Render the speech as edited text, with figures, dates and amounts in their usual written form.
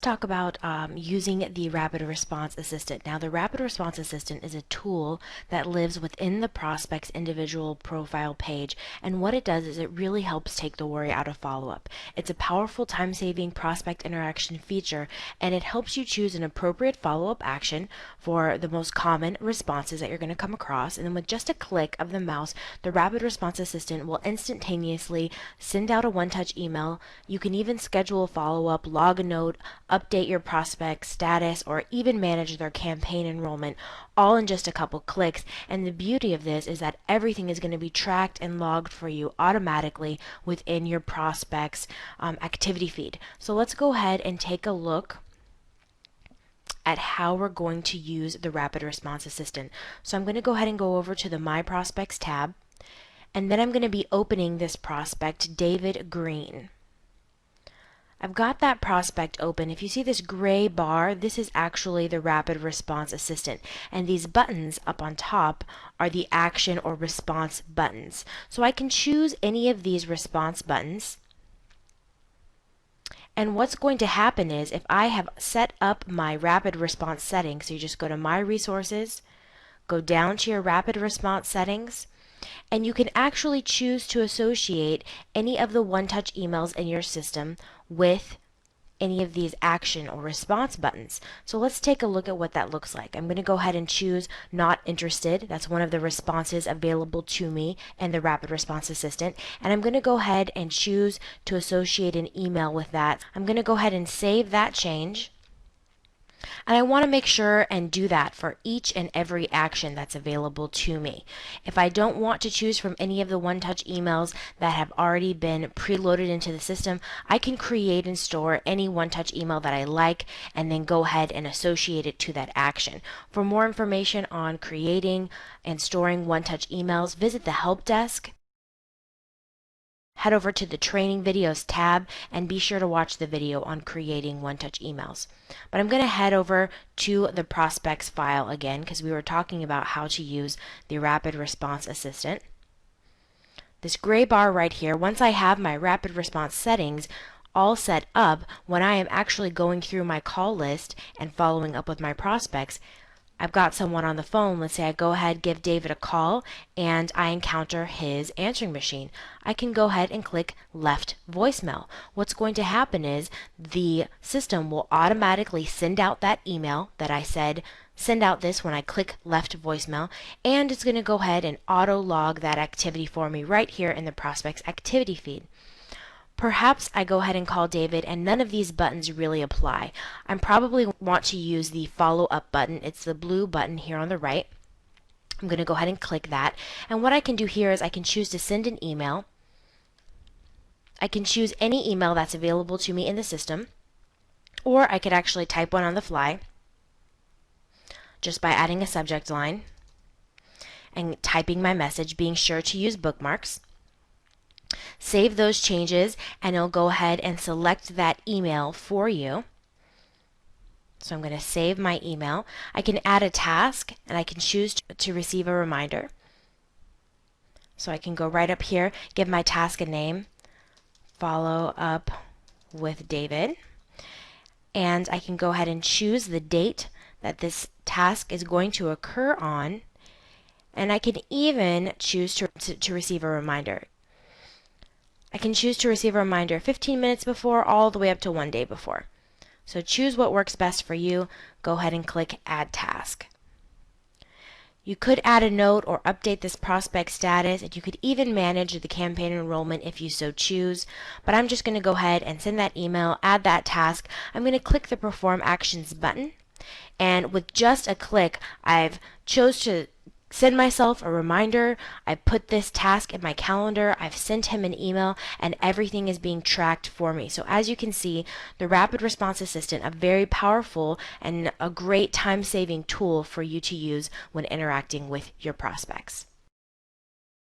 talk about using the Rapid Response Assistant. Now, the Rapid Response Assistant is a tool that lives within the prospect's individual profile page, and what it does is it really helps take the worry out of follow-up. It's a powerful time-saving prospect interaction feature, and it helps you choose an appropriate follow-up action for the most common responses that you're going to come across, and then with just a click of the mouse, the Rapid Response Assistant will instantaneously send out a one-touch email. You can even schedule a follow-up, log a note, update your prospect status, or even manage their campaign enrollment, all in just a couple clicks. And the beauty of this is that everything is going to be tracked and logged for you automatically within your prospect's activity feed. So let's go ahead and take a look at how we're going to use the Rapid Response Assistant. So I'm going to go ahead and go over to the My Prospects tab, and then I'm going to be opening this prospect, David Green. I've got that prospect open. If you see this gray bar, this is actually the Rapid Response Assistant, and these buttons up on top are the action or response buttons. So I can choose any of these response buttons, and what's going to happen is if I have set up my rapid response settings, so you just go to My Resources, go down to your rapid response settings, and you can actually choose to associate any of the one-touch emails in your system with any of these action or response buttons. So let's take a look at what that looks like. I'm going to go ahead and choose Not Interested. That's one of the responses available to me in the Rapid Response Assistant. And I'm going to go ahead and choose to associate an email with that. I'm going to go ahead and save that change. And I want to make sure and do that for each and every action that's available to me. If I don't want to choose from any of the one-touch emails that have already been preloaded into the system, I can create and store any one-touch email that I like and then go ahead and associate it to that action. For more information on creating and storing one-touch emails, visit the Help Desk. Head over to the Training Videos tab and be sure to watch the video on creating one-touch emails. But I'm going to head over to the prospects file again because we were talking about how to use the Rapid Response Assistant. This gray bar right here, once I have my Rapid Response settings all set up, when I am actually going through my call list and following up with my prospects, I've got someone on the phone. Let's say I go ahead, give David a call, and I encounter his answering machine. I can go ahead and click Left Voicemail. What's going to happen is the system will automatically send out that email that I said send out this when I click Left Voicemail, and it's going to go ahead and auto log that activity for me right here in the prospect's activity feed. Perhaps I go ahead and call David and none of these buttons really apply. I probably want to use the follow up button. It's the blue button here on the right. I'm going to go ahead and click that. And what I can do here is I can choose to send an email. I can choose any email that's available to me in the system, or I could actually type one on the fly just by adding a subject line and typing my message, being sure to use bookmarks. Save those changes and it'll go ahead and select that email for you. So I'm going to save my email. I can add a task and I can choose to receive a reminder. So I can go right up here, give my task a name, follow up with David, and I can go ahead and choose the date that this task is going to occur on, and I can even choose to receive a reminder. I can choose to receive a reminder 15 minutes before all the way up to 1 day before. So choose what works best for you. Go ahead and click Add Task. You could add a note or update this prospect status, and you could even manage the campaign enrollment if you so choose. But I'm just going to go ahead and send that email, add that task. I'm going to click the Perform Actions button, and with just a click, I've chose to send myself a reminder. I put this task in my calendar, I've sent him an email, and everything is being tracked for me. So as you can see, the Rapid Response Assistant, a very powerful and a great time-saving tool for you to use when interacting with your prospects.